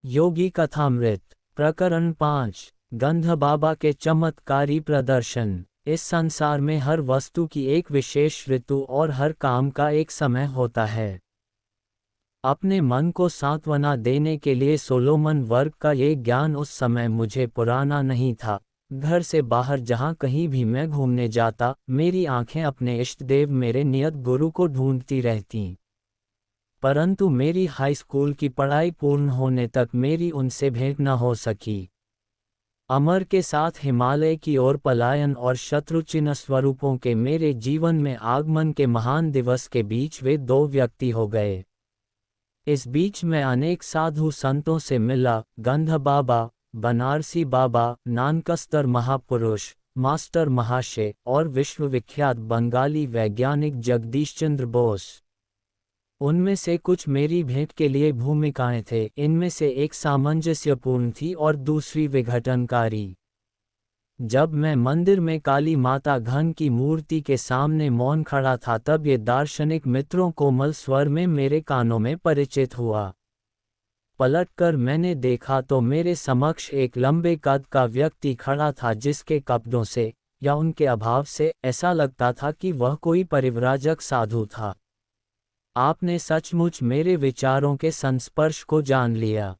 योगी कथामृत प्रकरण 5। गंध बाबा के चमत्कारी प्रदर्शन। इस संसार में हर वस्तु की एक विशेष ऋतु और हर काम का एक समय होता है। अपने मन को सांत्वना देने के लिए सोलोमन वर्ग का ये ज्ञान उस समय मुझे पुराना नहीं था। घर से बाहर जहाँ कहीं भी मैं घूमने जाता, मेरी आंखें अपने इष्ट देव मेरे नियत गुरु को ढूंढती रहतीं। परंतु मेरी हाई स्कूल की पढ़ाई पूर्ण होने तक मेरी उनसे भेंट न हो सकी। अमर के साथ हिमालय की ओर पलायन और शत्रुचिन्ह स्वरूपों के मेरे जीवन में आगमन के महान दिवस के बीच वे दो व्यक्ति हो गए। इस बीच मैं अनेक साधु संतों से मिला। गंध बाबा, बनारसी बाबा, नानकस्तर महापुरुष, मास्टर महाशय और विश्वविख्यात बंगाली वैज्ञानिक जगदीश चंद्र बोस। उनमें से कुछ मेरी भेंट के लिए भूमिकाएं थे। इनमें से एक सामंजस्यपूर्ण थी और दूसरी विघटनकारी। जब मैं मंदिर में काली माता घन की मूर्ति के सामने मौन खड़ा था, तब ये दार्शनिक मित्रों कोमल स्वर में मेरे कानों में परिचित हुआ। पलटकर मैंने देखा तो मेरे समक्ष एक लंबे कद का व्यक्ति खड़ा था, जिसके कपड़ों से या उनके अभाव से ऐसा लगता था कि वह कोई परिव्राजक साधु था। आपने सचमुच मेरे विचारों के संस्पर्श को जान लिया।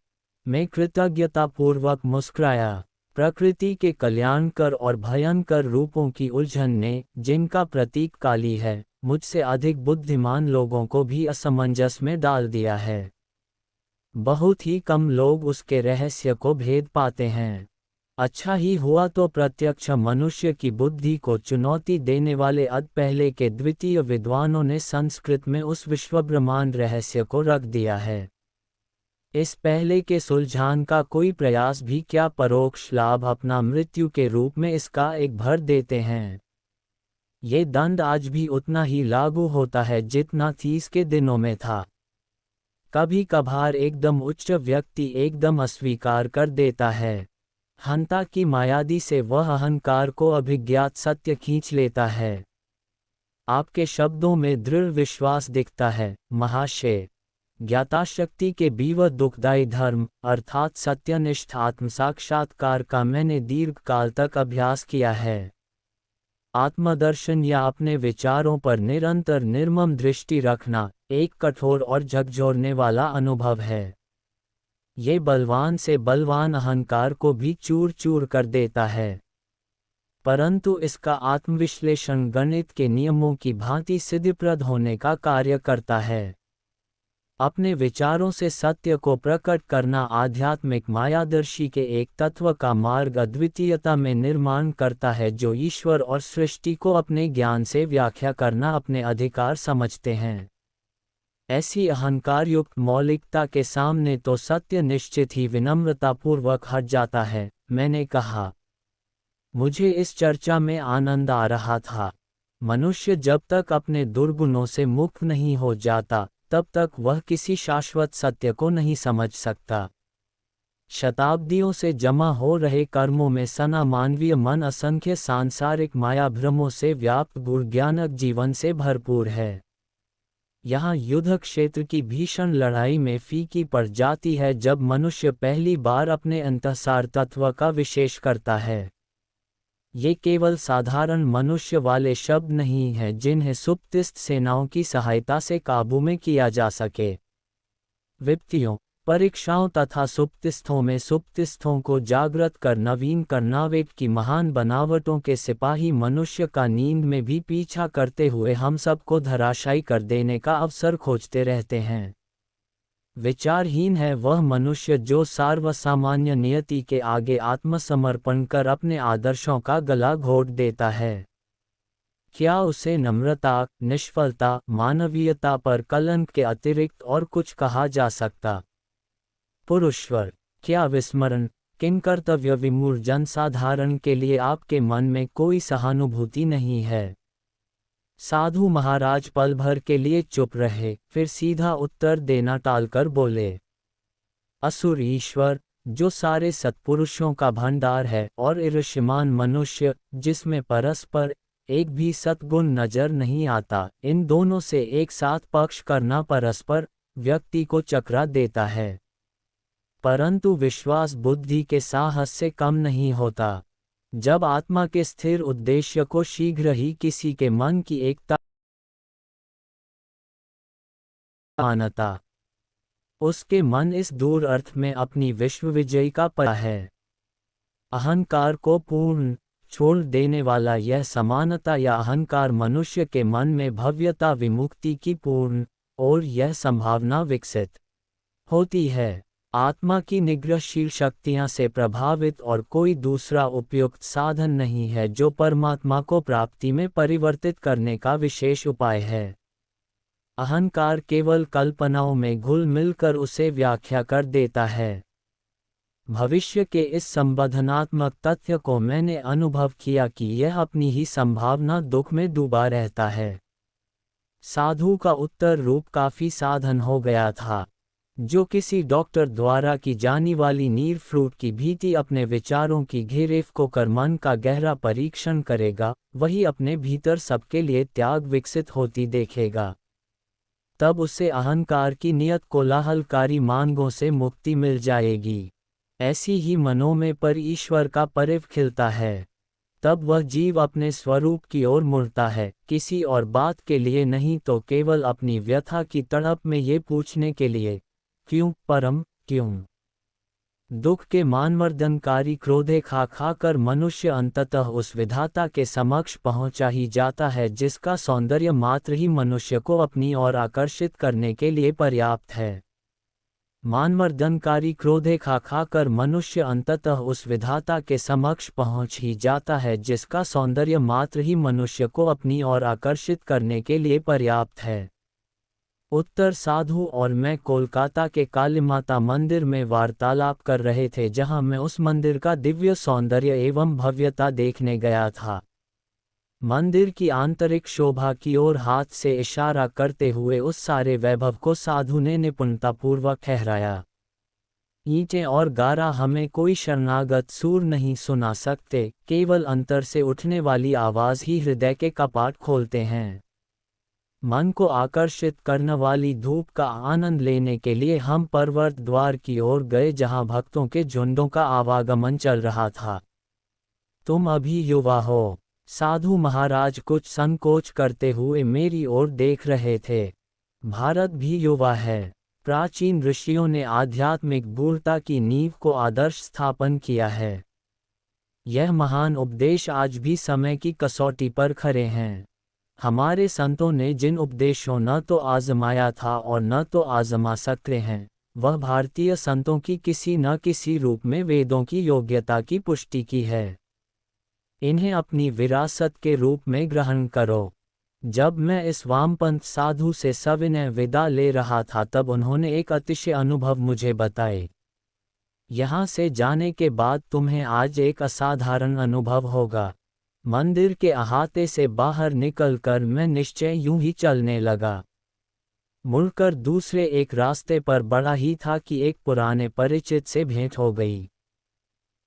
मैं कृतज्ञतापूर्वक मुस्कुराया। प्रकृति के कल्याणकर और भयंकर रूपों की उलझन ने, जिनका प्रतीक काली है, मुझसे अधिक बुद्धिमान लोगों को भी असमंजस में डाल दिया है। बहुत ही कम लोग उसके रहस्य को भेद पाते हैं। अच्छा ही हुआ तो प्रत्यक्ष मनुष्य की बुद्धि को चुनौती देने वाले पहले के द्वितीय विद्वानों ने संस्कृत में उस विश्वब्रह्मांड रहस्य को रख दिया है। इस पहले के सुलझान का कोई प्रयास भी क्या परोक्ष लाभ अपना मृत्यु के रूप में इसका एक भर देते हैं। ये दंड आज भी उतना ही लागू होता है जितना 30 के दिनों में था। कभी कभार एकदम उच्च व्यक्ति एकदम अस्वीकार कर देता है। हंता की मायादी से वह अहंकार को अभिज्ञात सत्य खींच लेता है। आपके शब्दों में दृढ़ विश्वास दिखता है महाशय। ज्ञाताशक्ति के बीव दुखदायी धर्म अर्थात सत्यनिष्ठ आत्म साक्षात्कार का मैंने दीर्घ काल तक अभ्यास किया है। आत्मदर्शन या अपने विचारों पर निरंतर निर्मम दृष्टि रखना एक कठोर और झकझोरने वाला अनुभव है। ये बलवान से बलवान अहंकार को भी चूर चूर कर देता है। परंतु इसका आत्मविश्लेषण गणित के नियमों की भांति सिद्धिप्रद होने का कार्य करता है। अपने विचारों से सत्य को प्रकट करना आध्यात्मिक मायादर्शी के एक तत्व का मार्ग अद्वितीयता में निर्माण करता है, जो ईश्वर और सृष्टि को अपने ज्ञान से व्याख्या करना अपने अधिकार समझते हैं। ऐसी अहंकार युक्त मौलिकता के सामने तो सत्य निश्चित ही विनम्रतापूर्वक हट जाता है। मैंने कहा, मुझे इस चर्चा में आनंद आ रहा था। मनुष्य जब तक अपने दुर्गुणों से मुक्त नहीं हो जाता, तब तक वह किसी शाश्वत सत्य को नहीं समझ सकता। शताब्दियों से जमा हो रहे कर्मों में सना मानवीय मन असंख्य सांसारिक माया भ्रमों से व्याप्त गुणज्ञानक जीवन से भरपूर है। यहाँ युद्ध क्षेत्र की भीषण लड़ाई में फीकी पड़ जाती है जब मनुष्य पहली बार अपने अंतःसार तत्व का विशेष करता है। ये केवल साधारण मनुष्य वाले शब्द नहीं हैं जिन्हें सुप्तिस्थ सेनाओं की सहायता से काबू में किया जा सके। विपत्तियों, परीक्षाओं तथा सुप्तिस्थों में सुप्तिस्थों को जागृत कर नवीन करनावेट की महान बनावटों के सिपाही मनुष्य का नींद में भी पीछा करते हुए हम सबको धराशायी कर देने का अवसर खोजते रहते हैं। विचारहीन है वह मनुष्य जो सार्वसामान्य नियति के आगे आत्मसमर्पण कर अपने आदर्शों का गला घोट देता है। क्या उसे नम्रता, निष्फलता, मानवीयता पर कलंक के अतिरिक्त और कुछ कहा जा सकता? पुरुषवर, क्या विस्मरण, किन कर्तव्य विमूढ़ जनसाधारण के लिए आपके मन में कोई सहानुभूति नहीं है? साधु महाराज पल भर के लिए चुप रहे, फिर सीधा उत्तर देना टालकर बोले, असुर ईश्वर, जो सारे सत्पुरुषों का भंडार है और ईर्ष्यमान मनुष्य, जिसमें परस्पर एक भी सद्गुण नजर नहीं आता, इन दोनों से एक साथ पक्ष करना परस्पर व्यक्ति को चकरा देता है। परंतु विश्वास बुद्धि के साहस से कम नहीं होता। जब आत्मा के स्थिर उद्देश्य को शीघ्र ही किसी के मन की एकता मानता, उसके मन इस दूर अर्थ में अपनी विश्व विजय का पा है। अहंकार को पूर्ण छोड़ देने वाला यह समानता या अहंकार मनुष्य के मन में भव्यता विमुक्ति की पूर्ण और यह संभावना विकसित होती है। आत्मा की निग्रहशील शक्तियां से प्रभावित और कोई दूसरा उपयुक्त साधन नहीं है जो परमात्मा को प्राप्ति में परिवर्तित करने का विशेष उपाय है। अहंकार केवल कल्पनाओं में घुल मिलकर उसे व्याख्या कर देता है। भविष्य के इस संबंधनात्मक तथ्य को मैंने अनुभव किया कि यह अपनी ही संभावना दुख में डूबा रहता है। साधु का उत्तर रूप काफी साधन हो गया था। जो किसी डॉक्टर द्वारा की जाने वाली नीर फ्रूट की भीति अपने विचारों की घेरेफ को कर मन का गहरा परीक्षण करेगा, वही अपने भीतर सबके लिए त्याग विकसित होती देखेगा। तब उसे अहंकार की नियत कोलाहलकारी मांगों से मुक्ति मिल जाएगी। ऐसी ही मनों में पर ईश्वर का परिव खिलता है। तब वह जीव अपने स्वरूप की ओर मुड़ता है, किसी और बात के लिए नहीं तो केवल अपनी व्यथा की तड़प में ये पूछने के लिए, क्यों परम क्यों। दुख के मानवर्धनकारी क्रोधे खा खा कर मनुष्य अंततः उस विधाता के समक्ष पहुंचा ही जाता है जिसका सौंदर्य मात्र ही मनुष्य को अपनी ओर आकर्षित करने के लिए पर्याप्त है। मानवर्धनकारी क्रोधे खा खा कर मनुष्य अंततः उस विधाता के समक्ष पहुंच ही जाता है जिसका सौंदर्य मात्र ही मनुष्य को अपनी ओर आकर्षित करने के लिए पर्याप्त है। उत्तर साधु और मैं कोलकाता के कालीमाता मंदिर में वार्तालाप कर रहे थे जहां मैं उस मंदिर का दिव्य सौंदर्य एवं भव्यता देखने गया था। मंदिर की आंतरिक शोभा की ओर हाथ से इशारा करते हुए उस सारे वैभव को साधु ने निपुणतापूर्वक ठहराया। ईंटें और गारा हमें कोई शरणागत सूर नहीं सुना सकते, केवल अंतर से उठने वाली आवाज़ ही हृदय के कपाट खोलते हैं। मन को आकर्षित करने वाली धूप का आनंद लेने के लिए हम पर्वत द्वार की ओर गए जहां भक्तों के झुंडों का आवागमन चल रहा था। तुम अभी युवा हो, साधु महाराज कुछ संकोच करते हुए मेरी ओर देख रहे थे। भारत भी युवा है। प्राचीन ऋषियों ने आध्यात्मिक बूढ़ता की नींव को आदर्श स्थापन किया है। यह महान उपदेश आज भी समय की कसौटी पर खरे हैं। हमारे संतों ने जिन उपदेशों न तो आजमाया था और न तो आजमा सकते हैं, वह भारतीय संतों की किसी न किसी रूप में वेदों की योग्यता की पुष्टि की है। इन्हें अपनी विरासत के रूप में ग्रहण करो। जब मैं इस वामपंथ साधु से सविनय विदा ले रहा था तब उन्होंने एक अतिशय अनुभव मुझे बताए। यहाँ से जाने के बाद तुम्हें आज एक असाधारण अनुभव होगा। मंदिर के अहाते से बाहर निकलकर मैं निश्चय यूं ही चलने लगा। मुड़कर दूसरे एक रास्ते पर बढ़ा ही था कि एक पुराने परिचित से भेंट हो गई।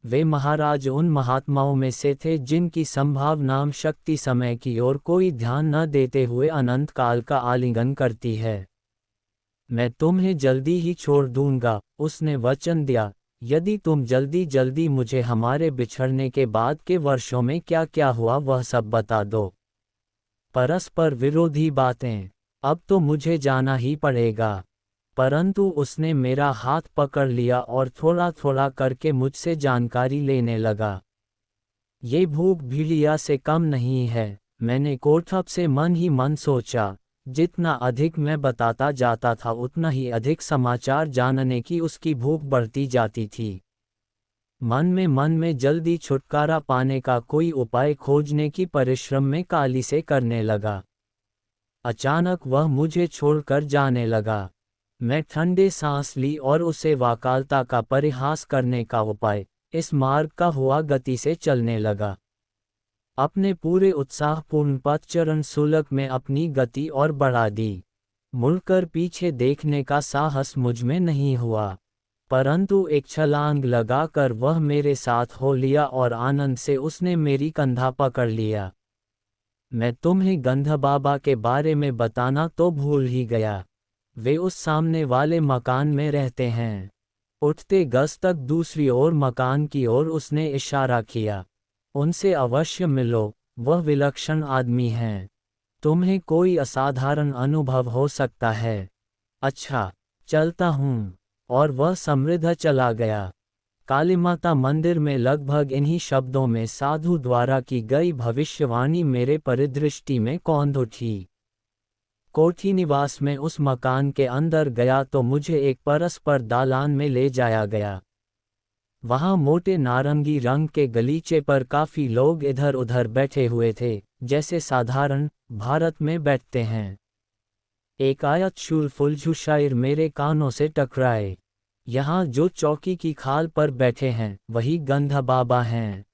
वे महाराज उन महात्माओं में से थे जिनकी संभावनाम शक्ति समय की ओर कोई ध्यान न देते हुए अनंत काल का आलिंगन करती है। मैं तुम्हें जल्दी ही छोड़ दूंगा, उसने वचन दिया, यदि तुम जल्दी जल्दी मुझे हमारे बिछड़ने के बाद के वर्षों में क्या क्या हुआ वह सब बता दो। परस्पर विरोधी बातें, अब तो मुझे जाना ही पड़ेगा। परंतु उसने मेरा हाथ पकड़ लिया और थोड़ा थोड़ा करके मुझसे जानकारी लेने लगा। ये भूख भीड़िया से कम नहीं है, मैंने कोठब से मन ही मन सोचा। जितना अधिक मैं बताता जाता था उतना ही अधिक समाचार जानने की उसकी भूख बढ़ती जाती थी। मन में जल्दी छुटकारा पाने का कोई उपाय खोजने की परिश्रम में काली से करने लगा। अचानक वह मुझे छोड़कर जाने लगा। मैं ठंडे सांस ली और उसे वाकालता का परिहास करने का उपाय इस मार्ग का हुआ गति से चलने लगा। अपने पूरे उत्साहपूर्ण पथचरण सुलग में अपनी गति और बढ़ा दी। मुड़कर पीछे देखने का साहस मुझ में नहीं हुआ, परंतु एक छलांग लगाकर वह मेरे साथ हो लिया और आनंद से उसने मेरी कंधा पकड़ लिया। मैं तुम्हें गंध बाबा के बारे में बताना तो भूल ही गया। वे उस सामने वाले मकान में रहते हैं। उठते गज तक दूसरी ओर मकान की ओर उसने इशारा किया। उनसे अवश्य मिलो, वह विलक्षण आदमी हैं। तुम्हें कोई असाधारण अनुभव हो सकता है। अच्छा, चलता हूँ। और वह समृद्ध चला गया। कालीमाता मंदिर में लगभग इन्हीं शब्दों में साधु द्वारा की गई भविष्यवाणी मेरे परिदृष्टि में कौंध उठी। कोठी निवास में उस मकान के अंदर गया तो मुझे एक परस्पर दालान में ले जाया गया। वहाँ मोटे नारंगी रंग के गलीचे पर काफी लोग इधर उधर बैठे हुए थे, जैसे साधारण भारत में बैठते हैं। एकाएक शूल फुलझू शायर मेरे कानों से टकराए। यहाँ जो चौकी की खाल पर बैठे हैं वही गंधा बाबा हैं।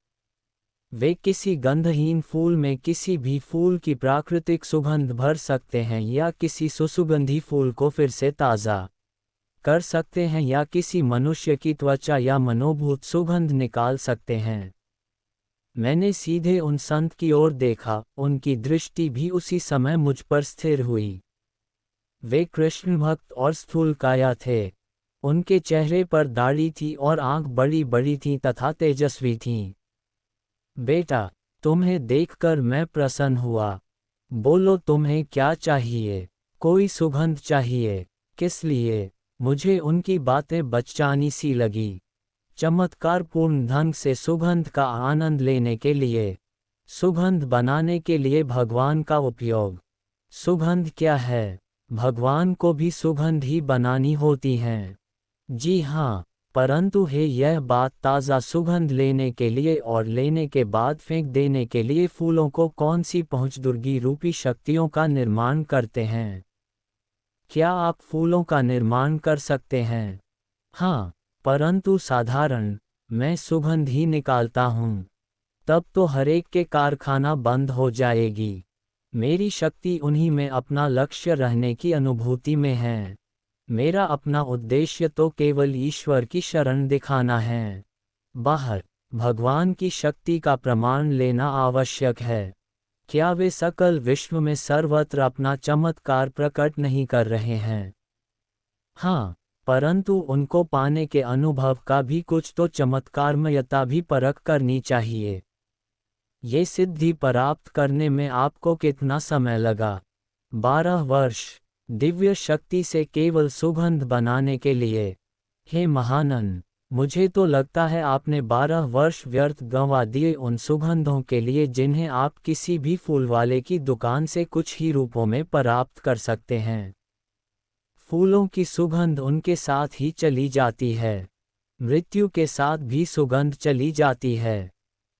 वे किसी गंधहीन फूल में किसी भी फूल की प्राकृतिक सुगंध भर सकते हैं या किसी सुसुगंधी फूल को फिर से ताज़ा कर सकते हैं या किसी मनुष्य की त्वचा या मनोभूत सुगंध निकाल सकते हैं। मैंने सीधे उन संत की ओर देखा, उनकी दृष्टि भी उसी समय मुझ पर स्थिर हुई। वे कृष्ण भक्त और स्थूलकाया थे। उनके चेहरे पर दाढ़ी थी और आंख बड़ी बड़ी थीं तथा तेजस्वी थीं। बेटा, तुम्हें देखकर मैं प्रसन्न हुआ। बोलो तुम्हें क्या चाहिए? कोई सुगंध चाहिए? किस लिए? मुझे उनकी बातें बचकानी सी लगी। चमत्कारपूर्ण ढंग से सुगंध का आनंद लेने के लिए, सुगंध बनाने के लिए भगवान का उपयोग। सुगंध क्या है? भगवान को भी सुगंध ही बनानी होती हैं। जी हाँ, परंतु है यह बात ताज़ा सुगंध लेने के लिए और लेने के बाद फेंक देने के लिए फूलों को कौन सी पहुँचदुर्गी रूपी शक्तियों का निर्माण करते हैं? क्या आप फूलों का निर्माण कर सकते हैं? हाँ, परंतु साधारण मैं सुगंध ही निकालता हूँ। तब तो हरेक के कारखाना बंद हो जाएगी। मेरी शक्ति उन्हीं में अपना लक्ष्य रहने की अनुभूति में है। मेरा अपना उद्देश्य तो केवल ईश्वर की शरण दिखाना है। बाहर भगवान की शक्ति का प्रमाण लेना आवश्यक है। क्या वे सकल विश्व में सर्वत्र अपना चमत्कार प्रकट नहीं कर रहे हैं? हाँ, परंतु उनको पाने के अनुभव का भी कुछ तो चमत्कारमयता भी परख करनी चाहिए। ये सिद्धि प्राप्त करने में आपको कितना समय लगा? 12 वर्ष। दिव्य शक्ति से केवल सुगंध बनाने के लिए। हे महानन, मुझे तो लगता है आपने 12 वर्ष व्यर्थ गंवा दिए उन सुगंधों के लिए जिन्हें आप किसी भी फूल वाले की दुकान से कुछ ही रूपों में प्राप्त कर सकते हैं। फूलों की सुगंध उनके साथ ही चली जाती है। मृत्यु के साथ भी सुगंध चली जाती है।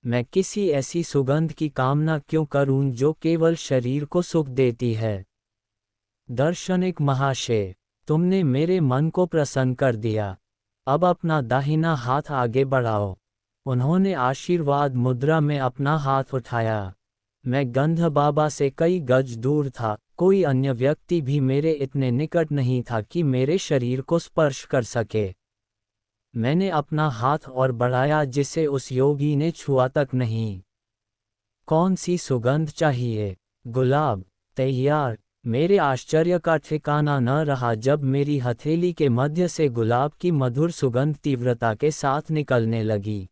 मैं किसी ऐसी सुगंध की कामना क्यों करूं जो केवल शरीर को सुख देती है? दार्शनिक महाशय, तुमने मेरे मन को प्रसन्न कर दिया। अब अपना दाहिना हाथ आगे बढ़ाओ। उन्होंने आशीर्वाद मुद्रा में अपना हाथ उठाया। मैं गंध बाबा से कई गज दूर था, कोई अन्य व्यक्ति भी मेरे इतने निकट नहीं था कि मेरे शरीर को स्पर्श कर सके। मैंने अपना हाथ और बढ़ाया जिसे उस योगी ने छुआ तक नहीं। कौन सी सुगंध चाहिए? गुलाब। तैयार। मेरे आश्चर्य का ठिकाना न रहा जब मेरी हथेली के मध्य से गुलाब की मधुर सुगंध तीव्रता के साथ निकलने लगी।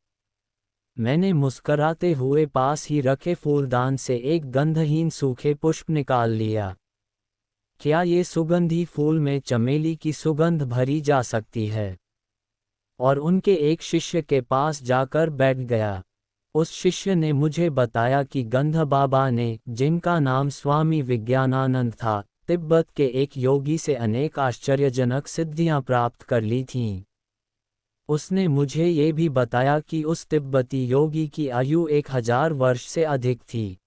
मैंने मुस्कराते हुए पास ही रखे फूलदान से एक गंधहीन सूखे पुष्प निकाल लिया। क्या ये सुगंधी फूल में चमेली की सुगंध भरी जा सकती है? और उनके एक शिष्य के पास जाकर बैठ गया। उस शिष्य ने मुझे बताया कि गंध बाबा ने, जिनका नाम स्वामी विज्ञानानंद था, तिब्बत के एक योगी से अनेक आश्चर्यजनक सिद्धियां प्राप्त कर ली थीं। उसने मुझे ये भी बताया कि उस तिब्बती योगी की आयु 1000 वर्ष से अधिक थी।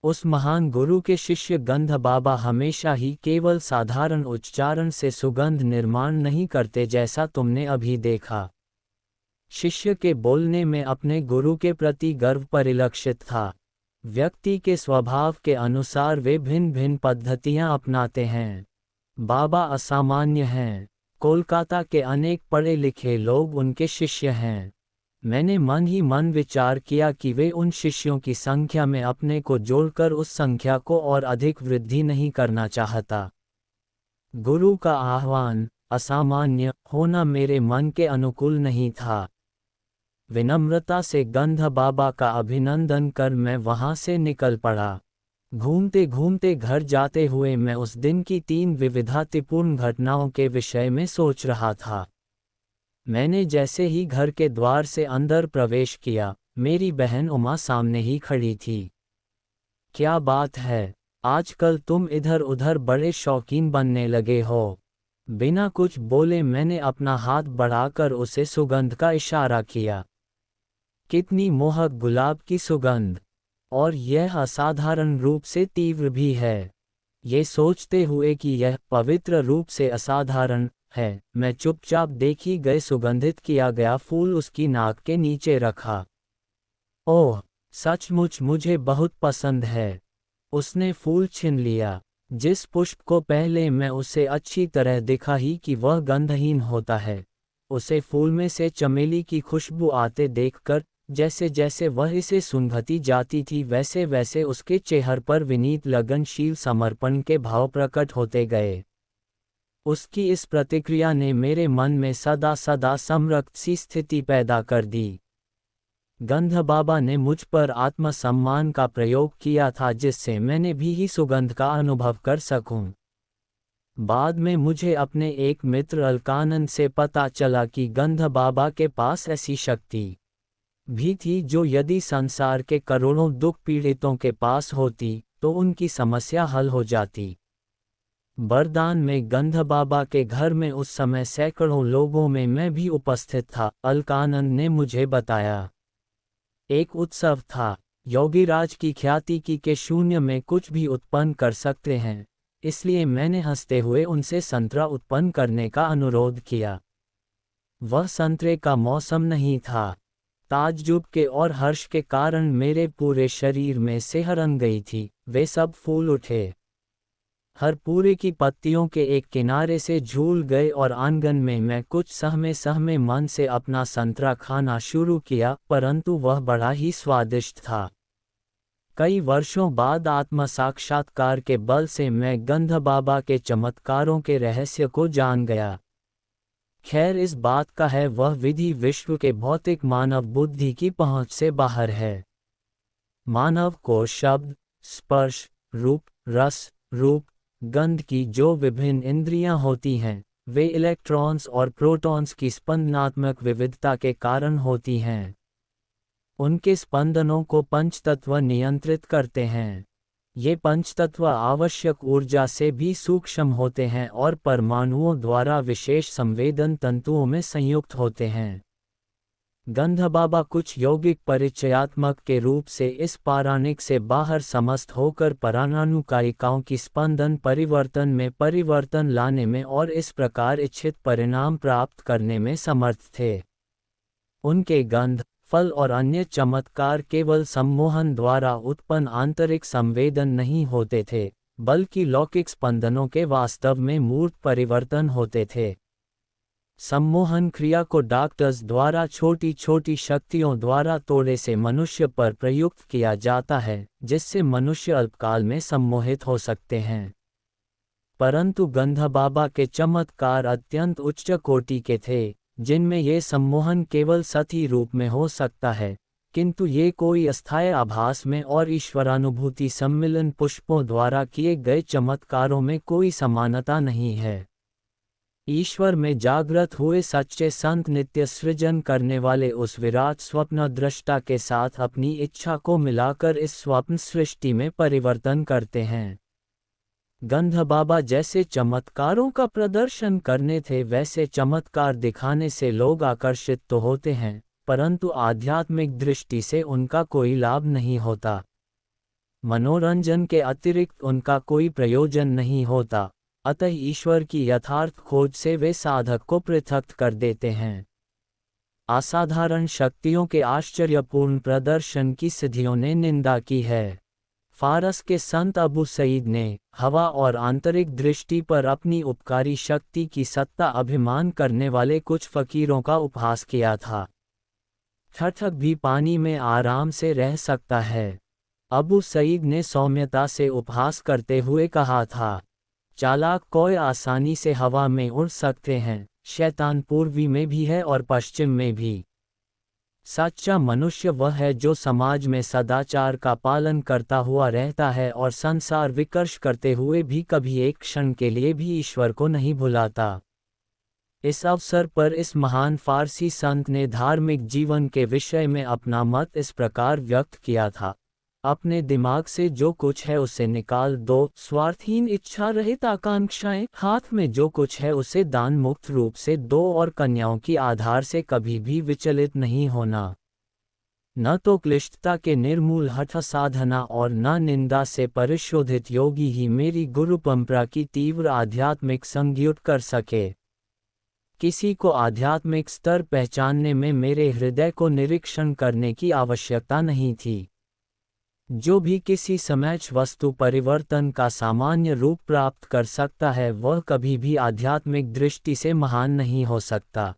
उस महान गुरु के शिष्य गंध बाबा हमेशा ही केवल साधारण उच्चारण से सुगंध निर्माण नहीं करते जैसा तुमने अभी देखा। शिष्य के बोलने में अपने गुरु के प्रति गर्व परिलक्षित था। व्यक्ति के स्वभाव के अनुसार वे भिन्न भिन्न पद्धतियां अपनाते हैं। बाबा असामान्य हैं। कोलकाता के अनेक पढ़े लिखे लोग उनके शिष्य हैं। मैंने मन ही मन विचार किया कि वे उन शिष्यों की संख्या में अपने को जोड़कर उस संख्या को और अधिक वृद्धि नहीं करना चाहता। गुरु का आह्वान, असामान्य होना मेरे मन के अनुकूल नहीं था। विनम्रता से गंध बाबा का अभिनंदन कर मैं वहां से निकल पड़ा। घूमते घूमते घर जाते हुए मैं उस दिन की 3 विविधतापूर्ण घटनाओं के विषय में सोच रहा था। मैंने जैसे ही घर के द्वार से अंदर प्रवेश किया, मेरी बहन उमा सामने ही खड़ी थी। क्या बात है, आजकल तुम इधर उधर बड़े शौकीन बनने लगे हो। बिना कुछ बोले मैंने अपना हाथ बढ़ाकर उसे सुगंध का इशारा किया। कितनी मोहक गुलाब की सुगंध, और यह असाधारण रूप से तीव्र भी है। ये सोचते हुए कि यह पवित्र रूप से असाधारण है, मैं चुपचाप देखी गए सुगंधित किया गया फूल उसकी नाक के नीचे रखा। ओह, सचमुच मुझे बहुत पसंद है। उसने फूल छीन लिया। जिस पुष्प को पहले मैं उसे अच्छी तरह दिखा ही कि वह गंधहीन होता है, उसे फूल में से चमेली की खुशबू आते देखकर, जैसे जैसे वह इसे सूंघती जाती थी वैसे वैसे उसके चेहरे पर विनीत लगनशील समर्पण के भाव प्रकट होते गए। उसकी इस प्रतिक्रिया ने मेरे मन में सदा सदा संरक्त सी स्थिति पैदा कर दी। गंध बाबा ने मुझ पर आत्मसम्मान का प्रयोग किया था जिससे मैंने भी ही सुगंध का अनुभव कर सकूं। बाद में मुझे अपने एक मित्र अलकानंद से पता चला कि गंध बाबा के पास ऐसी शक्ति भी थी जो यदि संसार के करोड़ों दुख पीड़ितों के पास होती तो उनकी समस्या हल हो जाती। बरदान में गंध बाबा के घर में उस समय सैकड़ों लोगों में मैं भी उपस्थित था, अलकानंद ने मुझे बताया। एक उत्सव था। योगीराज की ख्याति की के शून्य में कुछ भी उत्पन्न कर सकते हैं, इसलिए मैंने हंसते हुए उनसे संतरा उत्पन्न करने का अनुरोध किया। वह संतरे का मौसम नहीं था। ताज्जुब के और हर्ष के कारण मेरे पूरे शरीर में सिहरन गई थी। वे सब फूल उठे, हर पूरे की पत्तियों के एक किनारे से झूल गए और आंगन में मैं कुछ सहमे सहमे मन से अपना संतरा खाना शुरू किया, परंतु वह बड़ा ही स्वादिष्ट था। कई वर्षों बाद आत्म साक्षात्कार के बल से मैं गंध बाबा के चमत्कारों के रहस्य को जान गया। खैर, इस बात का है वह विधि विश्व के भौतिक मानव बुद्धि की पहुंच से बाहर है। मानव को शब्द, स्पर्श, रूप, रस, रूप, गंध की जो विभिन्न इंद्रियां होती हैं, वे इलेक्ट्रॉन्स और प्रोटॉन्स की स्पंदनात्मक विविधता के कारण होती हैं। उनके स्पंदनों को पंचतत्व नियंत्रित करते हैं। ये पंचतत्व आवश्यक ऊर्जा से भी सूक्ष्म होते हैं और परमाणुओं द्वारा विशेष संवेदन तंतुओं में संयुक्त होते हैं। गंध बाबा कुछ यौगिक परिचयात्मक के रूप से इस पाराणिक से बाहर समस्त होकर पराणानुकायिकाओं की स्पंदन परिवर्तन में परिवर्तन लाने में और इस प्रकार इच्छित परिणाम प्राप्त करने में समर्थ थे। उनके गंध, फल और अन्य चमत्कार केवल सम्मोहन द्वारा उत्पन्न आंतरिक संवेदन नहीं होते थे, बल्कि लौकिक स्पंदनों के वास्तव में मूर्त परिवर्तन होते थे। सम्मोहन क्रिया को डॉक्टर्स द्वारा छोटी छोटी शक्तियों द्वारा तोड़े से मनुष्य पर प्रयुक्त किया जाता है, जिससे मनुष्य अल्पकाल में सम्मोहित हो सकते हैं। परंतु गंध बाबा के चमत्कार अत्यंत उच्च कोटि के थे, जिनमें ये सम्मोहन केवल सतही रूप में हो सकता है, किंतु ये कोई अस्थायी आभास में और ईश्वरानुभूति सम्मिलन पुष्पों द्वारा किए गए चमत्कारों में कोई समानता नहीं है। ईश्वर में जागृत हुए सच्चे संत नित्य सृजन करने वाले उस विराट स्वप्न दृष्टा के साथ अपनी इच्छा को मिलाकर इस स्वप्न सृष्टि में परिवर्तन करते हैं। गंध बाबा जैसे चमत्कारों का प्रदर्शन करने थे वैसे चमत्कार दिखाने से लोग आकर्षित तो होते हैं, परंतु आध्यात्मिक दृष्टि से उनका कोई लाभ नहीं होता। मनोरंजन के अतिरिक्त उनका कोई प्रयोजन नहीं होता। अतः ईश्वर की यथार्थ खोज से वे साधक को पृथक कर देते हैं। असाधारण शक्तियों के आश्चर्यपूर्ण प्रदर्शन की सिद्धियों ने निंदा की है। फारस के संत अबू सईद ने हवा और आंतरिक दृष्टि पर अपनी उपकारी शक्ति की सत्ता अभिमान करने वाले कुछ फकीरों का उपहास किया था। ठठक भी पानी में आराम से रह सकता है, अबू सईद ने सौम्यता से उपहास करते हुए कहा था। चालाक कोई आसानी से हवा में उड़ सकते हैं, शैतान पूर्वी में भी है और पश्चिम में भी। सच्चा मनुष्य वह है जो समाज में सदाचार का पालन करता हुआ रहता है और संसार विकर्ष करते हुए भी कभी एक क्षण के लिए भी ईश्वर को नहीं भुलाता। इस अवसर पर इस महान फारसी संत ने धार्मिक जीवन के विषय में अपना मत इस प्रकार व्यक्त किया था। अपने दिमाग से जो कुछ है उसे निकाल दो, स्वार्थहीन इच्छा रहित आकांक्षाएं, हाथ में जो कुछ है उसे दान मुक्त रूप से दो और कन्याओं की आधार से कभी भी विचलित नहीं होना। न तो क्लिष्टता के निर्मूल हठ साधना और न निंदा से परिशोधित योगी ही मेरी गुरु परंपरा की तीव्र आध्यात्मिक संज्ञा कर सके। किसी को आध्यात्मिक स्तर पहचानने में मेरे हृदय को निरीक्षण करने की आवश्यकता नहीं थी। जो भी किसी समय वस्तु परिवर्तन का सामान्य रूप प्राप्त कर सकता है वह कभी भी आध्यात्मिक दृष्टि से महान नहीं हो सकता।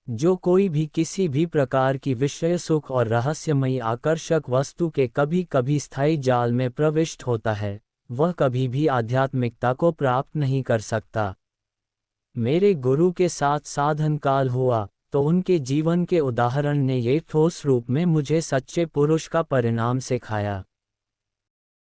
जो कोई भी किसी भी प्रकार की विषय सुख और रहस्यमयी आकर्षक वस्तु के कभी कभी स्थायी जाल में प्रविष्ट होता है, वह कभी भी आध्यात्मिकता को प्राप्त नहीं कर सकता। मेरे गुरु के साथ साधन काल हुआ तो उनके जीवन के उदाहरण ने ये ठोस रूप में मुझे सच्चे पुरुष का परिणाम सिखाया।